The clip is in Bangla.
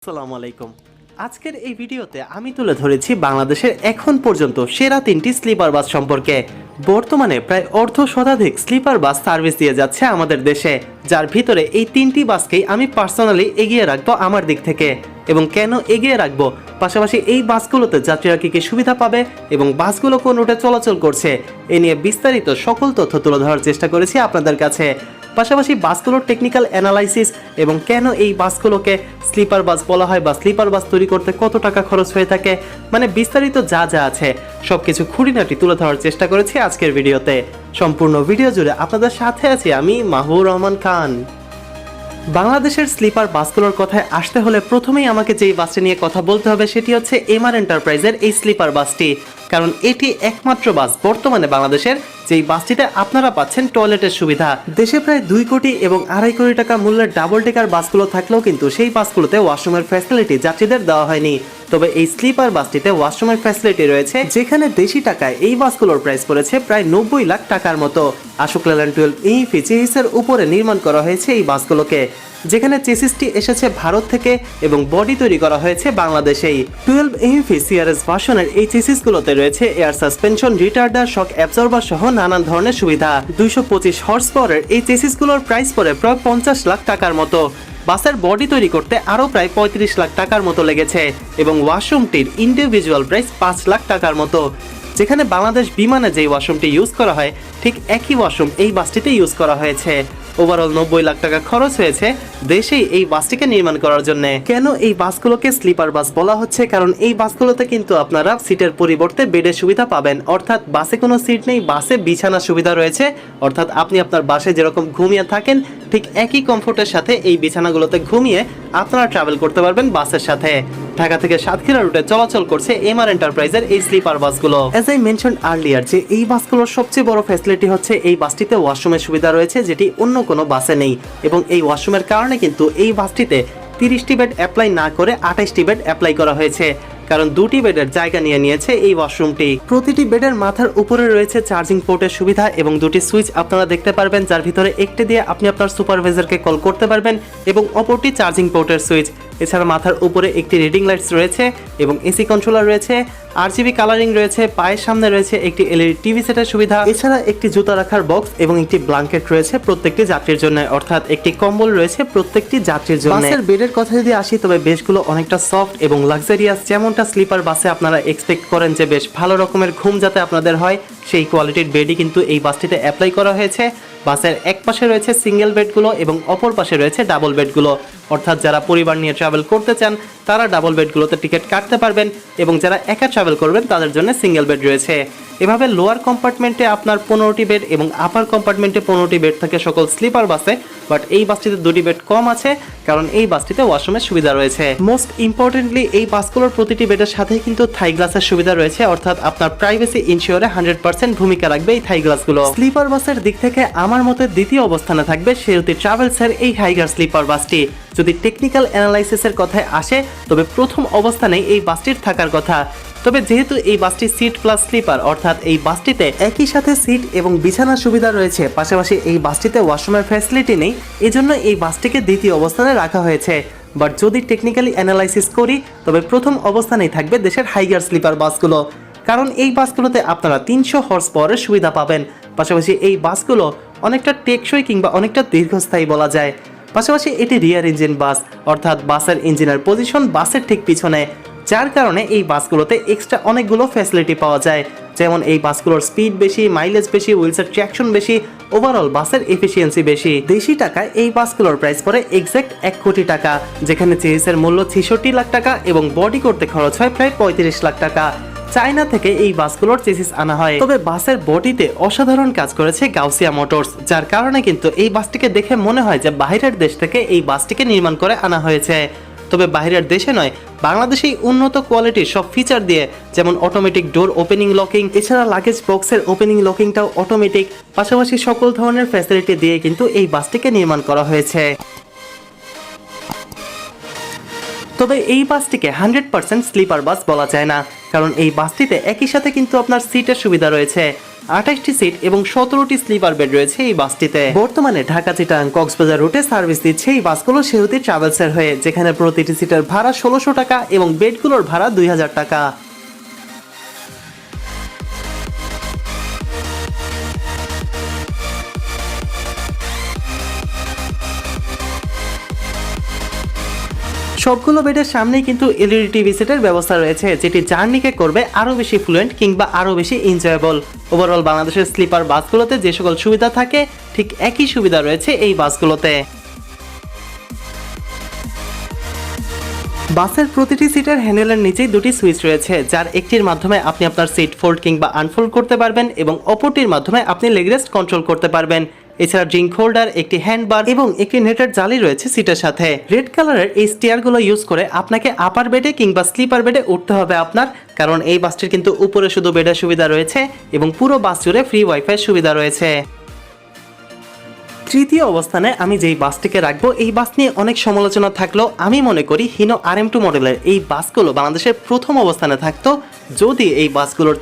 আসসালামু আলাইকুম। আজকের এই ভিডিওতে আমি তুলে ধরেছি বাংলাদেশের এখন পর্যন্ত সেরা 3টি স্লিপার বাস সম্পর্কে। বর্তমানে প্রায় অর্ধ শতাধিক স্লিপার বাস সার্ভিস দিয়ে যাচ্ছে আমাদের দেশে, যার ভিতরে এই 3টি বাসকেই আমি পার্সোনালি এগিয়ে রাখবো আমার দিক থেকে। এবং কেন এগিয়ে রাখবো, পাশাপাশি এই বাসগুলোতে যাত্রীরা কী কী সুবিধা পাবে এবং বাসগুলো কোন রুটে চলাচল করছে, এ নিয়ে বিস্তারিত সকল তথ্য তুলে ধরার চেষ্টা করেছি আপনাদের কাছে। পাশাপাশি বাসগুলোর টেকনিক্যাল অ্যানালাইসিস এবং কেন এই বাসগুলোকে স্লিপার বাস বলা হয় বা স্লিপার বাস তৈরি করতে কত টাকা খরচ হয়ে থাকে, মানে বিস্তারিত যা যা আছে সবকিছু খুঁটিনাটি তুলে ধরার চেষ্টা করেছি আজকের ভিডিওতে। সম্পূর্ণ ভিডিও জুড়ে আপনাদের সাথে আছি আমি মাহবুর রহমান খান। বাংলাদেশের স্লিপার বাসগুলোর কথায় আসতে হলে প্রথমেই আমাকে যেই বাসটি নিয়ে কথা বলতে হবে সেটি হচ্ছে এমআর এন্টারপ্রাইজের এই স্লিপার বাসটি। কারণ এটি একমাত্র বাস বর্তমানে বাংলাদেশের যেই বাসটিতে আপনারা পাচ্ছেন টয়লেটের সুবিধা। দেশে প্রায় 2 কোটি এবং 2.5 কোটি টাকা মূল্যের ডাবল ডেকার বাসগুলো থাকলেও কিন্তু সেই বাসগুলোতে ওয়াশরুমের ফ্যাসিলিটি যাত্রীদের দেওয়া হয়নি। তবে এই স্লিপার বাসটিতে ওয়াশরুমের ফ্যাসিলিটি রয়েছে, যেখানে দেশি টাকায় এই বাসগুলোর প্রাইস পড়েছে প্রায় 90 লাখ টাকার মতো। আশোক লেল্যান্ড 12 ইউএফি চেসিসের উপরে নির্মাণ করা হয়েছে এই বাসগুলোকে, যেখানে চেসিসটি এসেছে ভারত থেকে এবং বডি তৈরি করা হয়েছে বাংলাদেশেই। 12 ইউএফি সিআরএস ভার্সনের এই চেসিসগুলোতে রয়েছে air suspension, retarder, shock absorber সহ নানান ধরনের সুবিধা। 225 হর্স পাওয়ারের এই চেসিসগুলোর প্রাইস পড়ে প্রায় 50 লাখ টাকার মতো। বাসের বডি তৈরি করতে আরও প্রায় 35 লাখ টাকার মতো লেগেছে এবং ওয়াশরুমটির ইন্ডিভিজুয়াল প্রাইস 5 লাখ টাকার মতো। যেখানে বাংলাদেশ বিমানে যেই ওয়াশরুমটি ইউজ করা হয় ঠিক একই ওয়াশরুম এই বাসটিতে ইউজ করা হয়েছে। ওভারঅল 90 লাখ টাকা খরচ হয়েছে দেশেই এই বাসটিকে নির্মাণ করার জন্য। কেন এই বাসগুলোকে স্লিপার বাস বলা হচ্ছে, কারণ এই বাসগুলোতে কিন্তু আপনারা সিটের পরিবর্তে বেডের সুবিধা পাবেন। অর্থাৎ বাসে কোনো সিট নেই, বাসে বিছানার সুবিধা রয়েছে। অর্থাৎ আপনি আপনার বাসে যেরকম ঘুমিয়ে থাকেন ঠিক একই কমফোর্টের সাথে এই বিছানাগুলোতে ঘুমিয়ে আপনারা ট্রাভেল করতে পারবেন বাসের সাথে। ঢাকা থেকে সাতক্ষীরা রুটে চলাচল করছে এমআর এন্টারপ্রাইজের এই স্লিপার বাসগুলো। অ্যাজ আই মেনশনড আর্লিয়ার যে এই বাসগুলোর সবচেয়ে বড় ফ্যাসিলিটি হচ্ছে এই বাসটিতে ওয়াশরুমের সুবিধা রয়েছে, যেটি অন্য কোনো বাসে নেই। এবং এই ওয়াশরুমের কারণে কিন্তু এই বাসটিতে 30টি বেড অ্যাপ্লাই না করে 28টি বেড অ্যাপ্লাই করা হয়েছে, কারণ 2টি বেডের জায়গা নিয়ে নিয়েছে এই ওয়াশরুমটি। প্রতিটি বেডের মাথার উপরে রয়েছে চার্জিং পোর্টের সুবিধা এবং 2টি সুইচ আপনারা দেখতে পারবেন, যার ভিতরে একটি দিয়ে আপনি আপনার সুপারভাইজারকে কল করতে পারবেন এবং অপরটি চার্জিং পোর্টের সুইচ। এছাড়া মাথার উপরে একটি রিডিং লাইটস রয়েছে এবং এসি কন্ট্রোলার রয়েছে, RGB কালারিং রয়েছে, পায়ের সামনে রয়েছে একটি এলইডি টিভি সেটের সুবিধা। এছাড়া একটি জুতা রাখার বক্স এবং একটি ব্ল্যাঙ্কেট রয়েছে প্রত্যেকটি যাত্রীর জন্য, অর্থাৎ একটি কম্বল রয়েছে প্রত্যেকটি যাত্রীর জন্য। বাসের বেডের কথা যদি আসি, তবে বেশগুলো অনেকটা সফট এবং লাক্সারিয়াস, যেমনটা স্লিপার বাসে আপনারা এক্সপেক্ট করেন যে বেশ ভালো রকমের ঘুম যাতে আপনাদের হয়, সেই কোয়ালিটির বেডই কিন্তু এই বাসটিতে অ্যাপ্লাই করা হয়েছে। বাসের এক পাশে রয়েছে সিঙ্গেল বেডগুলো এবং অপর পাশে রয়েছে ডাবল বেডগুলো। অর্থাৎ যারা পরিবার নিয়ে ট্রাভেল করতে চান তারা ডাবল বেডগুলোতে টিকিট কাটতে পারবেন এবং যারা একা ট্রাভেল করবেন তাদের জন্য সিঙ্গেল বেড রয়েছে। এভাবে লোয়ার কম্পার্টমেন্টে আপনার 15টি বেড এবং আপার কম্পার্টমেন্টে 15টি বেড থাকে সকল স্লিপার বাসে, বাট এই বাসটিতে 2টি বেড কম আছে কারণ এই বাসটিতে ওয়াশরুমের সুবিধা রয়েছে। মোস্ট ইম্পর্টেন্টলি এই বাসগুলোর প্রতিটি বেডের সাথেই কিন্তু থাই গ্লাসের সুবিধা রয়েছে, অর্থাৎ আপনার প্রাইভেসি ইনশিওরে 100% ভূমিকা রাখবে এই থাই গ্লাসগুলো। স্লিপার বাসের দিক থেকে আমার মতে দ্বিতীয় অবস্থানে থাকবে সেরতি ট্রাভেলসের এই হাইগার স্লিপার বাসটি। যদি টেকনিক্যাল অ্যানালাইসিসের কথায় আসে তবে প্রথম অবস্থানেই এই বাসটির থাকার কথা। তবে যেহেতু এই বাসটি সিট প্লাস স্লিপার, অর্থাৎ এই বাসটিতে একই সাথে সিট এবং বিছানার সুবিধা রয়েছে, পাশাপাশি এই বাসটিতে ওয়াশরুমের ফ্যাসিলিটি নেই, এজন্য এই বাসটিকে দ্বিতীয় অবস্থানে রাখা হয়েছে। বাট যদি টেকনিক্যালি অ্যানালাইসিস করি তবে প্রথম অবস্থানেই থাকবে দেশের হাইগার স্লিপার বাসগুলো, কারণ এই বাসগুলোতে আপনারা 300 হর্স পাওয়ারের সুবিধা পাবেন। পাশাপাশি এই বাসগুলো অনেকটা টেকসই কিংবা অনেকটা দীর্ঘস্থায়ী বলা যায়। পাশাপাশি এটি রিয়ার ইঞ্জিন বাস, অর্থাৎ বাসের ইঞ্জিনের পজিশন বাসের ঠিক পিছনে, যার কারণে এই বাসগুলোতে এক্সট্রা অনেকগুলো ফ্যাসিলিটি পাওয়া যায়। যেমন এই বাসগুলোর স্পিড বেশি, মাইলেজ বেশি, হুইলসের ট্র্যাকশন বেশি, ওভারঅল বাসের এফিসিয়েন্সি বেশি। দেশি টাকায় এই বাসগুলোর প্রাইস পড়ে এক্সাক্ট 1 কোটি টাকা, যেখানে চেসিসের মূল্য 66 লাখ টাকা এবং বডি করতে খরচ হয় প্রায় 35 লাখ টাকা। চায়না থেকে এই বাসগুলোর চেসিস আনা হয়। তবে বাসের বডিতে অসাধারণ কাজ করেছে গাউসিয়া মোটরস, যার কারণে কিন্তু এই বাসটিকে দেখে মনে হয় যে বাইরের দেশ থেকে এই বাসটিকে নির্মাণ করে আনা হয়েছে। তবে বাইরের দেশে নয়, বাংলাদেশেই উন্নত কোয়ালিটির সব ফিচার দিয়ে, যেমন অটোমেটিক ডোর ওপেনিং লকিং, এছাড়া লাগেজ বক্সের ওপেনিং লকিংটাও অটোমেটিক, পাশাপাশি সকল ধরনের ফ্যাসিলিটি দিয়ে কিন্তু এই বাসটিকে নির্মাণ করা হয়েছে। তবে এই বাসটিকে 100% স্লিপার বাস বলা যায় না, কারণ এই বাসটিতে একই সাথে কিন্তু আপনার সিটের সুবিধা রয়েছে। 28টি সিট এবং 17টি স্লিপার বেড রয়েছে এই বাসটিতে। বর্তমানে ঢাকা চিটাগাং কক্সবাজার রুটে সার্ভিস দিচ্ছে এই বাসগুলো সেহুতি ট্রাভেলসের হয়ে, যেখানে প্রতিটি সিটের ভাড়া 1600 টাকা এবং বেডগুলোর ভাড়া 2000 টাকা। সবগুলো বেডের সামনেই কিন্তু এলইডি টিভি সেটের ব্যবস্থা রয়েছে, যেটি জার্নিকে করবে আরো বেশি ফ্লুয়েন্ট কিংবা আরো বেশি এনজয়েবল। ওভারঅল বাংলাদেশের স্লিপার বাসগুলোতে যে সকল সুবিধা থাকে ঠিক একই সুবিধা রয়েছে এই বাসগুলোতে। বাসের প্রতিটি সিটের হ্যান্ডেলের নিচেই দুটি সুইচ রয়েছে, যার একটির মাধ্যমে আপনি আপনার সিট ফোল্ড কিংবা আনফোল্ড করতে পারবেন এবং অপরটির মাধ্যমে আপনি লেগ রেস্ট কন্ট্রোল করতে পারবেন। এছাড়া ড্রিঙ্ক হোল্ডার, একটি হ্যান্ডবার এবং একটি নেটের জালি রয়েছে সিটের সাথে। রেড কালারের এই স্টিয়ারগুলো ইউজ করে আপনাকে আপার বেডে কিংবা স্লিপার বেডে উঠতে হবে আপনার, কারণ এই বাসটির কিন্তু উপরে শুধু বেডের সুবিধা রয়েছে এবং পুরো বাস জুড়ে ফ্রি ওয়াইফাই সুবিধা রয়েছে। তৃতীয় অবস্থানে আমি যেই বাসটিকে রাখবো, এই বাস নিয়ে অনেক সমালোচনা থাকলেও আমি মনে করি হিনো RM2 মডেলের এই বাসগুলো বাংলাদেশের প্রথম অবস্থানে থাকতো যদি এই বাসগুলোর